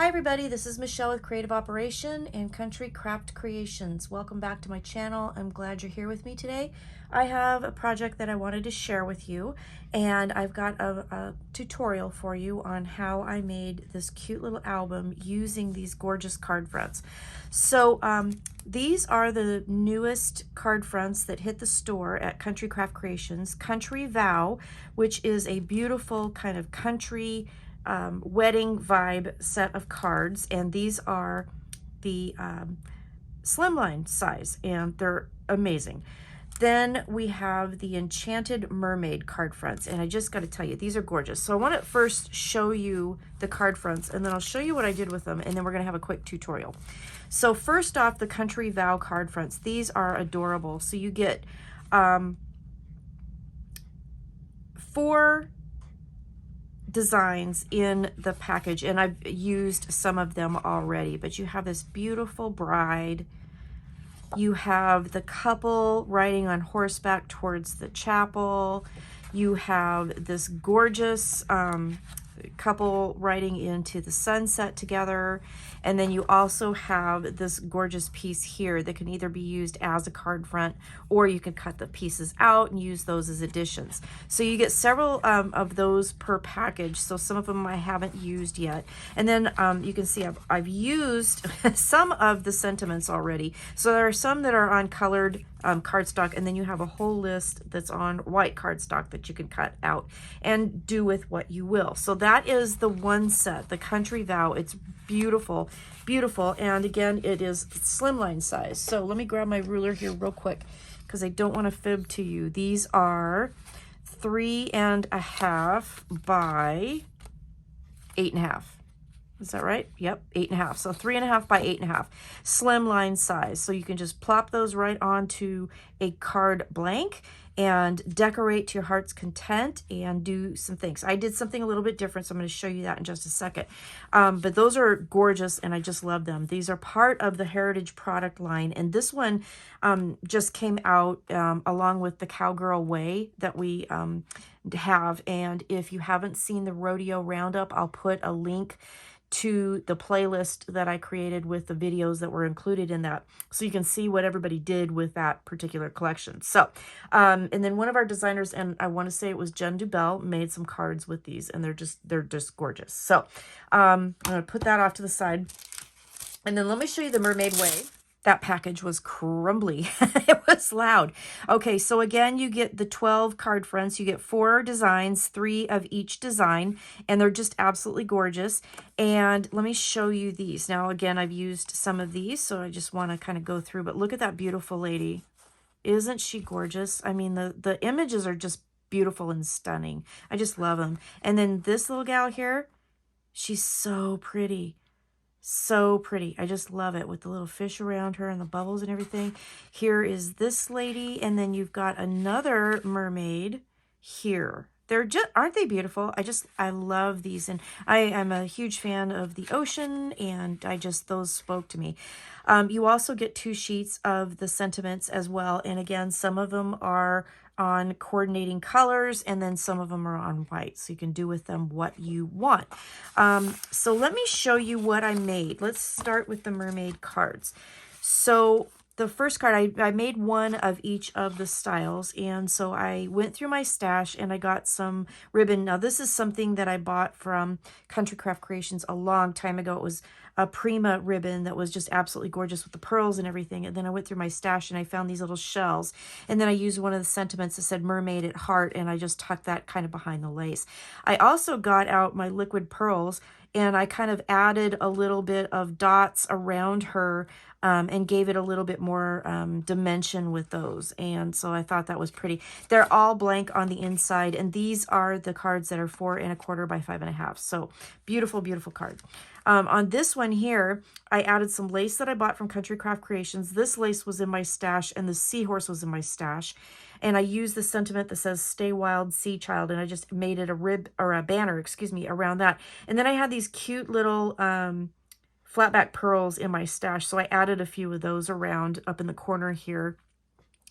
Hi everybody, this is Michelle with Creative Operation and Country Craft Creations. Welcome back to my channel. I'm glad you're here with me today. I have a project that I wanted to share with you, and I've got a tutorial for you on how I made this cute little album using these gorgeous card fronts. So these are the newest card fronts that hit the store at Country Craft Creations. Country Vow, which is a beautiful kind of country wedding vibe set of cards, and these are the slimline size, and they're amazing. Then we have the Enchanted Mermaid card fronts, and I just got to tell you, these are gorgeous. So I want to first show you the card fronts, and then I'll show you what I did with them, and then we're going to have a quick tutorial. So first off, the Country Vow card fronts. These are adorable. So you get 4 designs in the package, and I've used some of them already, but you have this beautiful bride, you have the couple riding on horseback towards the chapel, you have this gorgeous couple riding into the sunset together, and then you also have this gorgeous piece here that can either be used as a card front, or you can cut the pieces out and use those as additions. So you get several of those per package. So some of them I haven't used yet. And then you can see I've used some of the sentiments already. So there are some that are on colored cardstock, and then you have a whole list that's on white cardstock that you can cut out and do with what you will. So that is the one set, the Country Vow. It's beautiful, beautiful, and again, it is slimline size. So let me grab my ruler here real quick because I don't want to fib to you. These are 3.5 by 8.5. Is that right? Yep, 8.5. So 3.5 by 8.5, slimline size. So you can just plop those right onto a card blank and decorate to your heart's content and do some things. I did something a little bit different, so I'm going to show you that in just a second. But those are gorgeous, and I just love them. These are part of the Heritage product line, and this one just came out along with the Cowgirl Way that we have. And if you haven't seen the Rodeo Roundup, I'll put a link to the playlist that I created with the videos that were included in that, so you can see what everybody did with that particular collection. So and then one of our designers, and I want to say it was Jen Dubell, made some cards with these, and they're just gorgeous. So I'm going to put that off to the side, and then let me show you the Mermaid Way. That package was crumbly. It was loud. Okay, so again, you get the 12 card fronts. You get 4 designs, 3 of each design, and they're just absolutely gorgeous. And let me show you these. Now, again, I've used some of these, so I just want to kind of go through, but look at that beautiful lady. Isn't she gorgeous? I mean, the images are just beautiful and stunning. I just love them. And then this little gal here, she's so pretty. So pretty. I just love it with the little fish around her and the bubbles and everything. Here is this lady, and then you've got another mermaid here. They're just, aren't they beautiful? I love these, and I'm a huge fan of the ocean, and those spoke to me. You also get 2 sheets of the sentiments as well, and again, some of them are on coordinating colors, and then some of them are on white, so you can do with them what you want. So let me show you what I made. Let's start with the mermaid cards. So the first card, I made one of each of the styles, and so I went through my stash and I got some ribbon. Now this is something that I bought from Country Craft Creations a long time ago. It was a Prima ribbon that was just absolutely gorgeous with the pearls and everything. And then I went through my stash and I found these little shells. And then I used one of the sentiments that said Mermaid at heart, and I just tucked that kind of behind the lace. I also got out my liquid pearls, and I kind of added a little bit of dots around her and gave it a little bit more dimension with those. And so I thought that was pretty. They're all blank on the inside, and these are the cards that are 4.25 by 5.5. So beautiful, beautiful card. On this one here, I added some lace that I bought from Country Craft Creations. This lace was in my stash, and the seahorse was in my stash. And I used the sentiment that says "Stay Wild, Sea Child," and I just made it a rib, or a banner, excuse me, around that. And then I had these cute little flat back pearls in my stash, so I added a few of those around up in the corner here.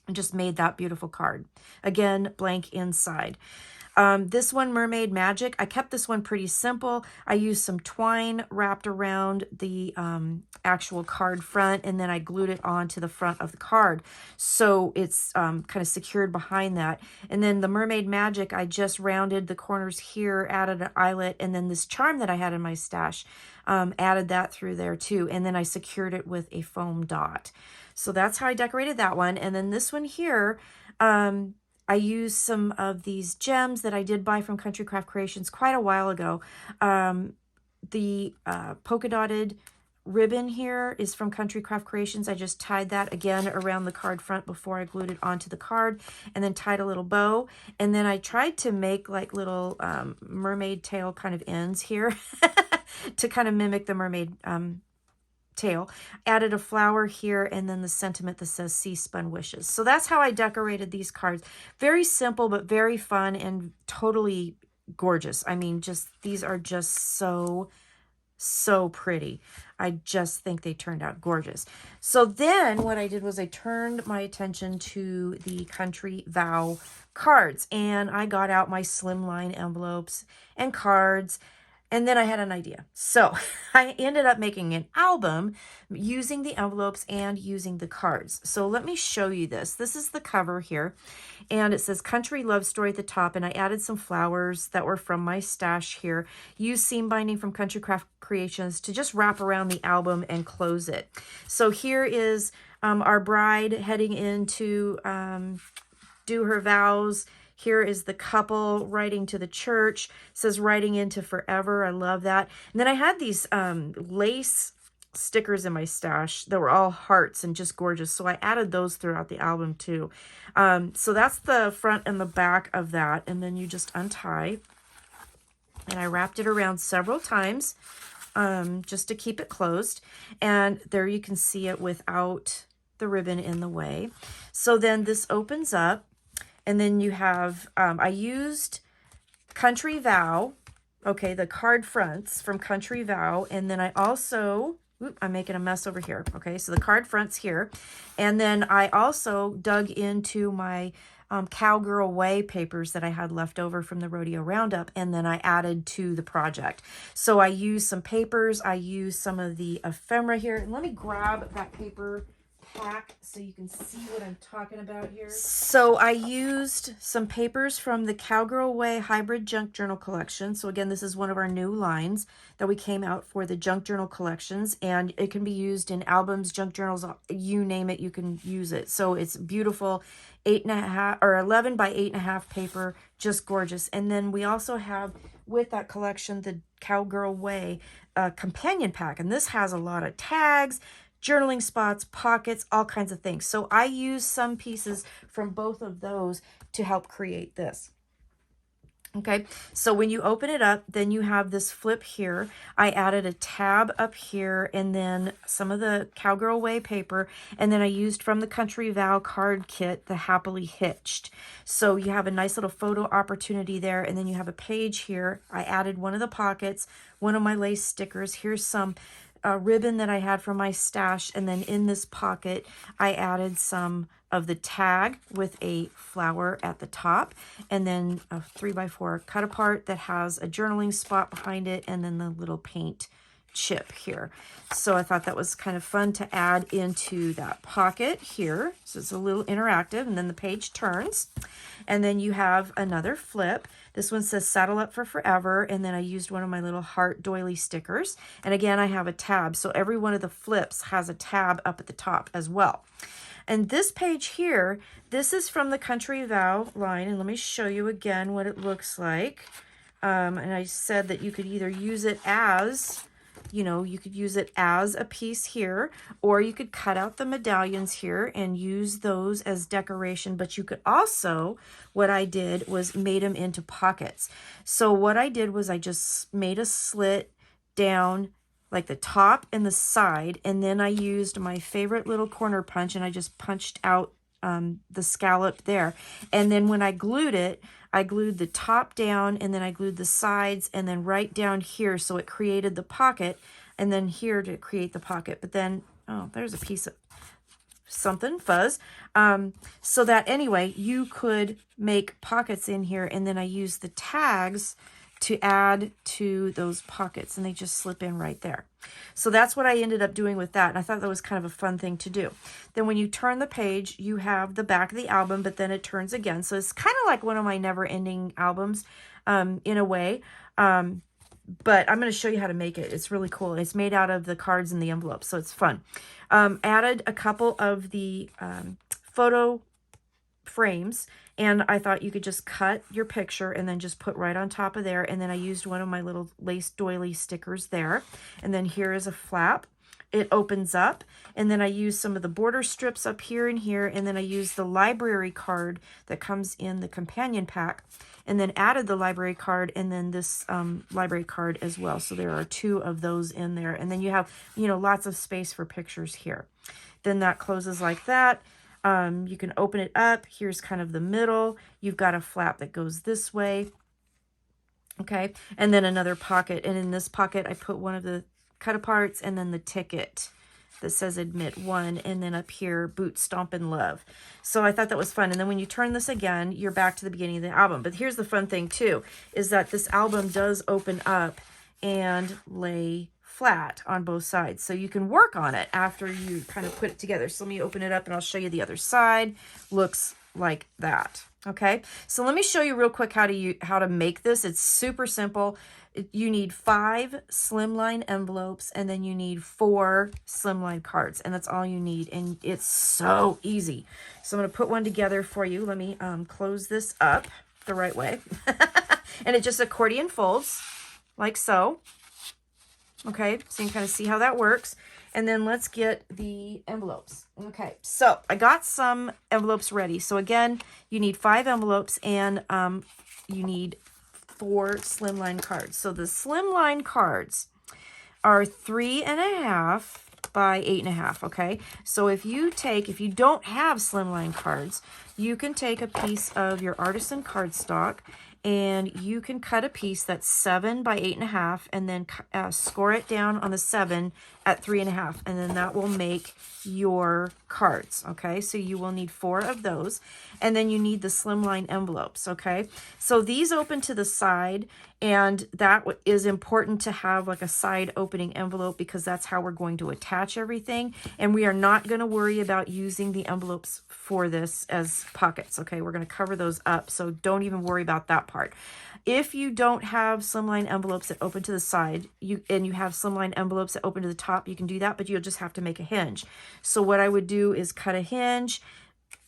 and just made that beautiful card. Again, blank inside. This one, Mermaid Magic, I kept this one pretty simple. I used some twine wrapped around the actual card front, and then I glued it onto the front of the card. So it's kind of secured behind that. And then the Mermaid Magic, I just rounded the corners here, added an eyelet, and then this charm that I had in my stash, added that through there too. And then I secured it with a foam dot. So that's how I decorated that one. And then this one here, I used some of these gems that I did buy from Country Craft Creations quite a while ago. The polka dotted ribbon here is from Country Craft Creations. I just tied that again around the card front before I glued it onto the card, and then tied a little bow. And then I tried to make like little mermaid tail kind of ends here to kind of mimic the mermaid tail. Added a flower here, and then the sentiment that says sea spun wishes. So that's how I decorated these cards. Very simple, but very fun and totally gorgeous. I mean, just these are just so pretty. I just think they turned out gorgeous. So then what I did was I turned my attention to the Country Vow cards, and I got out my slimline envelopes and cards. And then I had an idea. So I ended up making an album using the envelopes and using the cards. So let me show you this. This is the cover here. And it says Country Love Story at the top. And I added some flowers that were from my stash here. Used seam binding from Country Craft Creations to just wrap around the album and close it. So here is our bride heading into do her vows. Here is the couple writing to the church. It says writing into forever. I love that. And then I had these lace stickers in my stash that were all hearts and just gorgeous. So I added those throughout the album too. So that's the front and the back of that. And then you just untie. And I wrapped it around several times just to keep it closed. And there you can see it without the ribbon in the way. So then this opens up. And then you have, I used Country Vow, okay, the card fronts from Country Vow. And then I also, I'm making a mess over here. Okay, so the card fronts here. And then I also dug into my Cowgirl Way papers that I had left over from the Rodeo Roundup. And then I added to the project. So I used some papers. I used some of the ephemera here. And let me grab that paper pack so you can see what I'm talking about here. So I used some papers from the Cowgirl Way Hybrid Junk Journal Collection. So again, this is one of our new lines that we came out for the junk journal collections, and it can be used in albums, junk journals, you name it, you can use it. So it's beautiful, 8.5 or 11 by 8.5 paper, just gorgeous. And then we also have with that collection the Cowgirl Way companion pack, and this has a lot of tags, journaling spots, pockets, all kinds of things. So I use some pieces from both of those to help create this. Okay, so when you open it up, then you have this flip here. I added a tab up here and then some of the Cowgirl Way paper, and then I used from the Country Vow card kit, the Happily Hitched. So you have a nice little photo opportunity there, and then you have a page here. I added one of the pockets, one of my lace stickers. Here's some ribbon that I had from my stash, and then in this pocket I added some of the tag with a flower at the top, and then a 3x4 cut apart that has a journaling spot behind it, and then the little paint chip here. So I thought that was kind of fun to add into that pocket here. So it's a little interactive, and then the page turns, and then you have another flip. This one says Saddle Up for Forever, and then I used one of my little heart doily stickers. And again, I have a tab, so every one of the flips has a tab up at the top as well. And this page here, this is from the Country Vow line, and let me show you again what it looks like. And I said that you could either use it as, you know, you could use it as a piece here, or you could cut out the medallions here and use those as decoration. But you could also, what I did was made them into pockets. So what I did was I just made a slit down like the top and the side, and then I used my favorite little corner punch, and I just punched out the scallop there. And then when I glued it, I glued the top down, and then I glued the sides, and then right down here, so it created the pocket, and then here to create the pocket. But then, oh, there's a piece of something fuzz, so that anyway, you could make pockets in here, and then I use the tags to add to those pockets, and they just slip in right there. So that's what I ended up doing with that, and I thought that was kind of a fun thing to do. Then when you turn the page, you have the back of the album, but then it turns again. So it's kind of like one of my never-ending albums, in a way. But I'm going to show you how to make it. It's really cool. It's made out of the cards and the envelopes, so it's fun. Added a couple of the photo frames, and I thought you could just cut your picture and then just put right on top of there. And then I used one of my little lace doily stickers there. And then here is a flap. It opens up, and then I use some of the border strips up here and here, and then I use the library card that comes in the companion pack, and then added the library card, and then this library card as well. So there are 2 of those in there, and then you have, you know, lots of space for pictures here. Then that closes like that. You can open it up. Here's kind of the middle. You've got a flap that goes this way. Okay, and then another pocket, and in this pocket I put one of the cut aparts, and then the ticket that says admit 1, and then up here boot stompin' love. So I thought that was fun. And then when you turn this again, you're back to the beginning of the album. But here's the fun thing too, is that this album does open up and lay flat on both sides, so you can work on it after you kind of put it together. So let me open it up and I'll show you the other side. Looks like that. Okay, so let me show you real quick how to make this. It's super simple. You need 5 slimline envelopes, and then you need 4 slimline cards, and that's all you need, and it's so easy. So I'm going to put one together for you. Let me close this up the right way. And it just accordion folds like so. Okay, so you can kind of see how that works. And then let's get the envelopes. Okay, so I got some envelopes ready. So again, you need 5 envelopes, and you need 4 slimline cards. So the slimline cards are 3.5 by 8.5. Okay, so if you don't have slimline cards, you can take a piece of your artisan cardstock, and you can cut a piece that's 7 by 8.5, and then score it down on the 7 at 3.5, and then that will make your cards. Okay, so you will need 4 of those, and then you need the slimline envelopes. Okay, so these open to the side, and that is important to have like a side opening envelope, because that's how we're going to attach everything, and we are not going to worry about using the envelopes for this as pockets. Okay, we're going to cover those up, so don't even worry about that part. If you don't have slimline envelopes that open to the side, and you have slimline envelopes that open to the top, you can do that, but you'll just have to make a hinge. So what I would do is cut a hinge,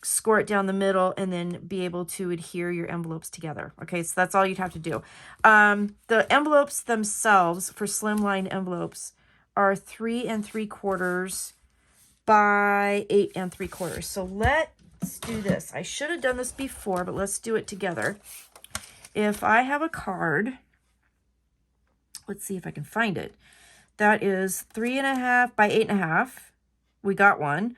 score it down the middle, and then be able to adhere your envelopes together. Okay, so that's all you'd have to do. The envelopes themselves for slimline envelopes are 3 3/4 by 8 3/4. So let's do this. I should have done this before, but let's do it together. If I have a card, let's see if I can find it. That is 3.5 by 8.5. We got one.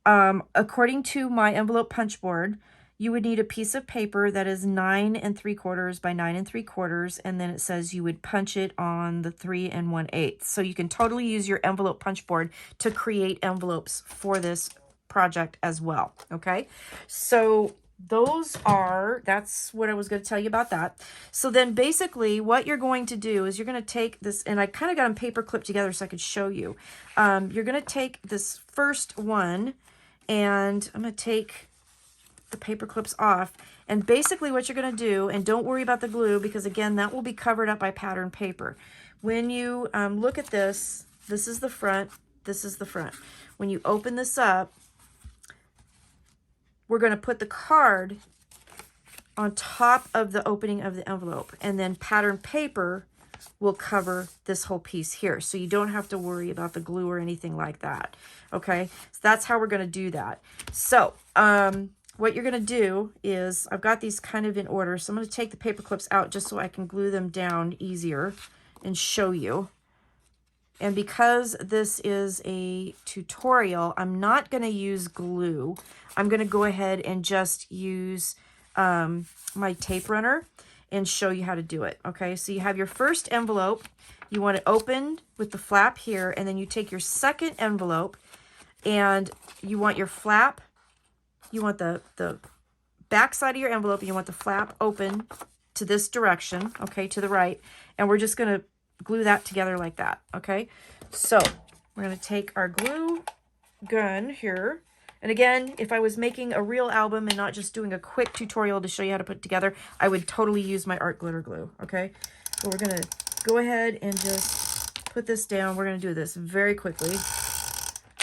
According to my envelope punch board, you would need a piece of paper that is 9 3/4 by 9 3/4, and then it says you would punch it on the 3 1/8. So you can totally use your envelope punch board to create envelopes for this project as well. Okay, so that's what I was going to tell you about that. So then basically what you're going to do is you're going to take this, and I kind of got them paper clipped together so I could show you. You're going to take this first one, and I'm going to take the paper clips off, and basically what you're going to do, and don't worry about the glue, because again, that will be covered up by pattern paper. When you look at this, this is the front, this is the front. When you open this up, we're going to put the card on top of the opening of the envelope, and then pattern paper will cover this whole piece here, so you don't have to worry about the glue or anything like that. Okay, so that's how we're going to do that. So what you're going to do is, I've got these kind of in order, so I'm going to take the paper clips out just so I can glue them down easier and show you. And because this is a tutorial, I'm not going to use glue. I'm going to go ahead and just use my tape runner and show you how to do it. Okay, so you have your first envelope. You want it opened with the flap here, and then you take your second envelope, And you want your flap, you want the back side of your envelope, you want the flap open to this direction, okay, to the right. And we're just going to glue that together like that, okay? So we're going to take our glue gun here. And again, if I was making a real album and not just doing a quick tutorial to show you how to put it together, I would totally use my art glitter glue, okay? So we're going to go ahead and just put this down. We're going to do this very quickly,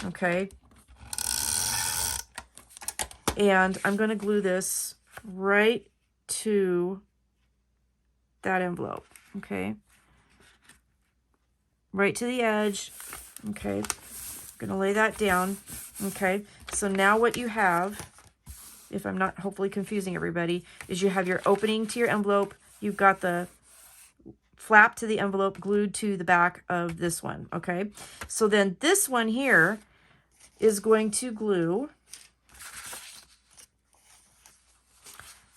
okay? And I'm going to glue this right to that envelope, okay? Right to the edge, okay? I'm going to lay that down, okay? So now what you have, if I'm not hopefully confusing everybody, is you have your opening to your envelope. You've got the flap to the envelope glued to the back of this one, okay? So then this one here is going to glue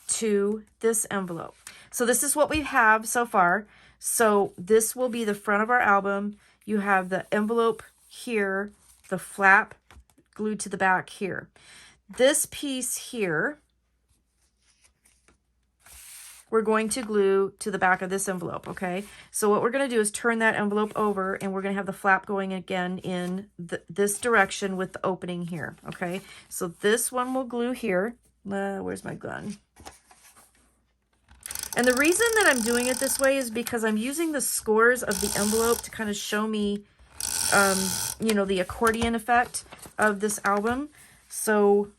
to this envelope. So this is what we have so far. So this will be the front of our album. You have the envelope here, the flap glued to the back here. This piece here, we're going to glue to the back of this envelope, okay? So what we're going to do is turn that envelope over, and we're going to have the flap going again in this direction with the opening here, okay? So this one will glue here. Where's my gun? And the reason that I'm doing it this way is because I'm using the scores of the envelope to kind of show me, you know, the accordion effect of this album. So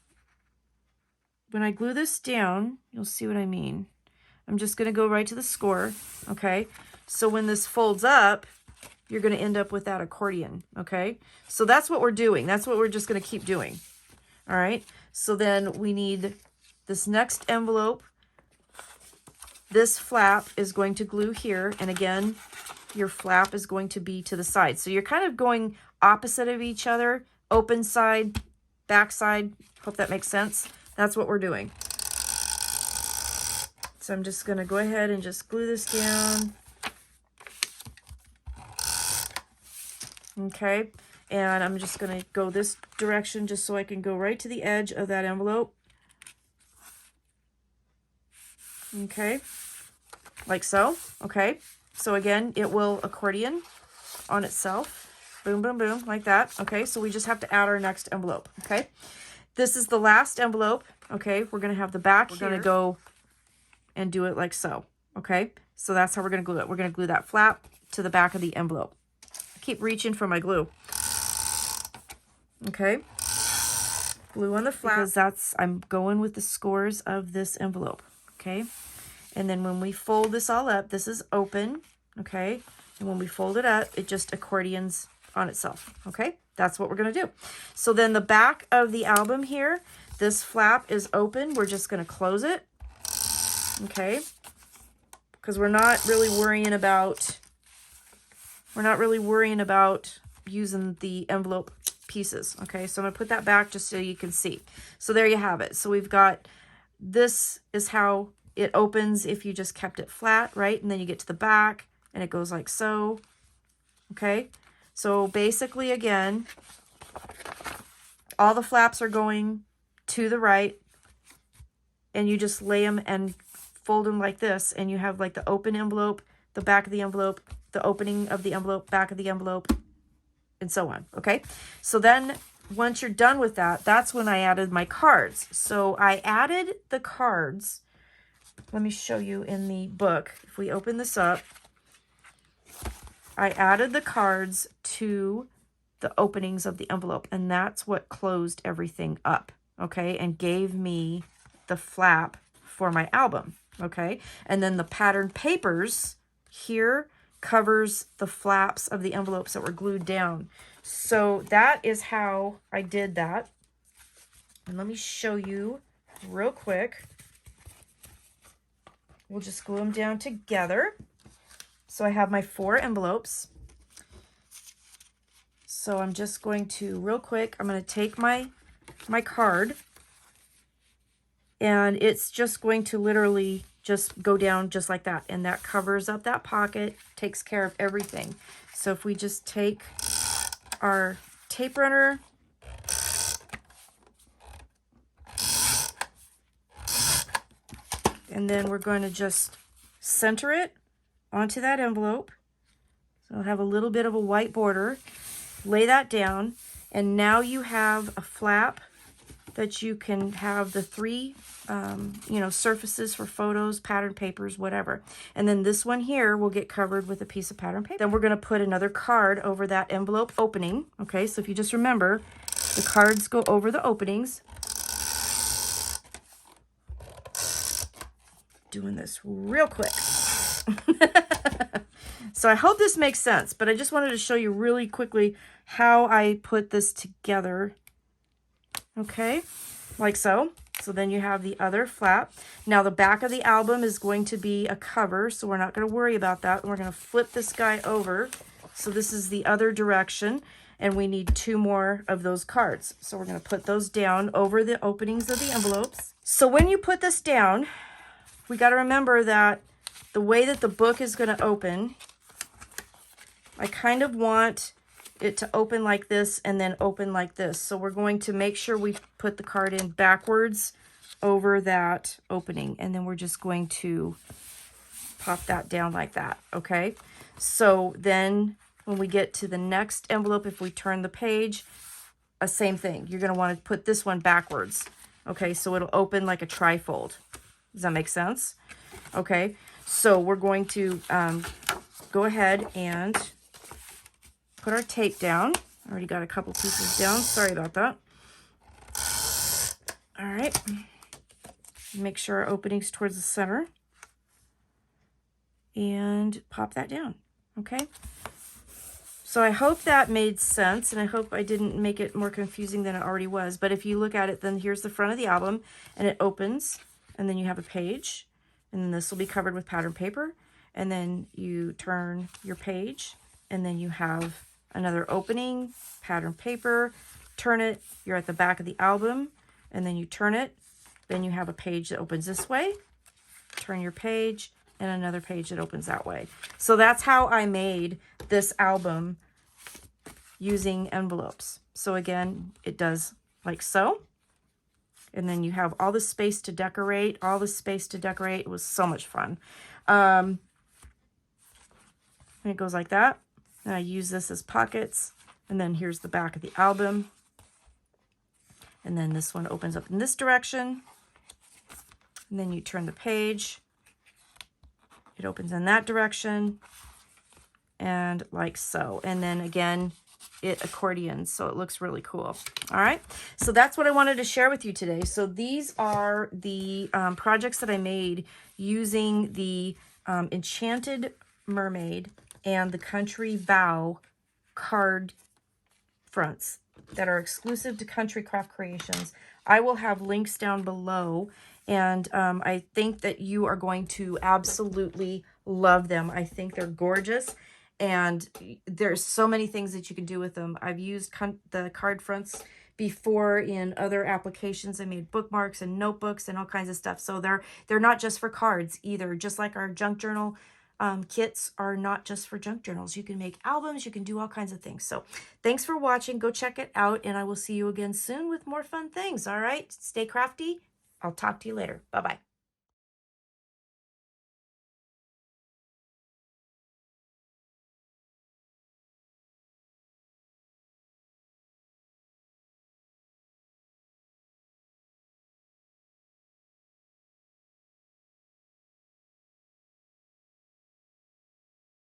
when I glue this down, you'll see what I mean. I'm just going to go right to the score, okay? So when this folds up, you're going to end up with that accordion, okay? So that's what we're doing. That's what we're just going to keep doing, all right? So then we need this next envelope. This flap is going to glue here, and again, your flap is going to be to the side. So you're kind of going opposite of each other, open side, back side. Hope that makes sense. That's what we're doing. So I'm just going to go ahead and just glue this down. Okay, and I'm just going to go this direction just so I can go right to the edge of that envelope. Okay, like so. Okay, so again, it will accordion on itself. Boom, boom, boom, like that. Okay, so we just have to add our next envelope. Okay, this is the last envelope. Okay, we're going to have the back. We're going to go and do it like so. Okay, so that's how we're going to glue it. We're going to glue that flap to the back of the envelope. I keep reaching for my glue. Okay, glue on the flap because that's, I'm going with the scores of this envelope. Okay, and then when we fold this all up, this is open. Okay, and when we fold it up, it just accordions on itself. Okay, that's what we're going to do. So then the back of the album here, this flap is open. We're just going to close it. Okay, because we're not really worrying about using the envelope pieces. Okay, so I'm going to put that back just so you can see. So there you have it. So we've got, this is how it opens if you just kept it flat, right? And then you get to the back and it goes like so. Okay, so basically, again, all the flaps are going to the right, and you just lay them and fold them like this, and you have like the open envelope, the back of the envelope, the opening of the envelope, back of the envelope, and so on. Okay, so then once you're done with that, that's when I added my cards. So I added the cards. Let me show you in the book. If we open this up, I added the cards to the openings of the envelope, and that's what closed everything up, okay, and gave me the flap for my album, okay? And then the pattern papers here covers the flaps of the envelopes that were glued down. So that is how I did that. And let me show you real quick. We'll just glue them down together. So I have my 4 envelopes. So I'm just going to, real quick, I'm going to take my card, and it's just going to literally just go down just like that. And that covers up that pocket, takes care of everything. So if we just take our tape runner And then we're going to just center it onto that envelope. So I'll have a little bit of a white border. Lay that down. And now you have a flap that you can have the three, you know, surfaces for photos, pattern papers, whatever. And then this one here will get covered with a piece of pattern paper. Then we're going to put another card over that envelope opening. Okay, so if you just remember, the cards go over the openings. Doing this real quick. So I hope this makes sense, but I just wanted to show you really quickly how I put this together. Okay, like so. So then you have the other flap. Now the back of the album is going to be a cover, so we're not going to worry about that. We're going to flip this guy over. So this is the other direction, and we need 2 more of those cards. So we're going to put those down over the openings of the envelopes. So when you put this down, we got to remember that the way that the book is going to open, I kind of want it to open like this and then open like this. So we're going to make sure we put the card in backwards over that opening. And then we're just going to pop that down like that. Okay. So then when we get to the next envelope, if we turn the page, same thing. You're going to want to put this one backwards. Okay. So it'll open like a trifold. Does that make sense? Okay. So we're going to go ahead and put our tape down. I already got a couple pieces down. Sorry about that. All right. Make sure our opening's towards the center. And pop that down. Okay. So I hope that made sense, and I hope I didn't make it more confusing than it already was. But if you look at it, then here's the front of the album, and it opens, and then you have a page, and then this will be covered with pattern paper, and then you turn your page, and then you have another opening, pattern paper, turn it, you're at the back of the album, and then you turn it, then you have a page that opens this way, turn your page, and another page that opens that way. So that's how I made this album using envelopes. So again, it does like so, and then you have all the space to decorate, It was so much fun. And it goes like that. And I use this as pockets. And then here's the back of the album. And then this one opens up in this direction. And then you turn the page. It opens in that direction. And like so. And then again, it accordions. So it looks really cool. All right. So that's what I wanted to share with you today. So these are the projects that I made using the Enchanted Mermaid and the Country Vow card fronts that are exclusive to Country Craft Creations. I will have links down below, and I think that you are going to absolutely love them. I think they're gorgeous, and there's so many things that you can do with them. I've used the card fronts before in other applications. I made bookmarks and notebooks and all kinds of stuff. So they're not just for cards either, just like our junk journal kits are not just for junk journals. You can make albums, you can do all kinds of things. So thanks for watching. Go check it out, and I will see you again soon with more fun things. All right, stay crafty. I'll talk to you later. Bye-bye.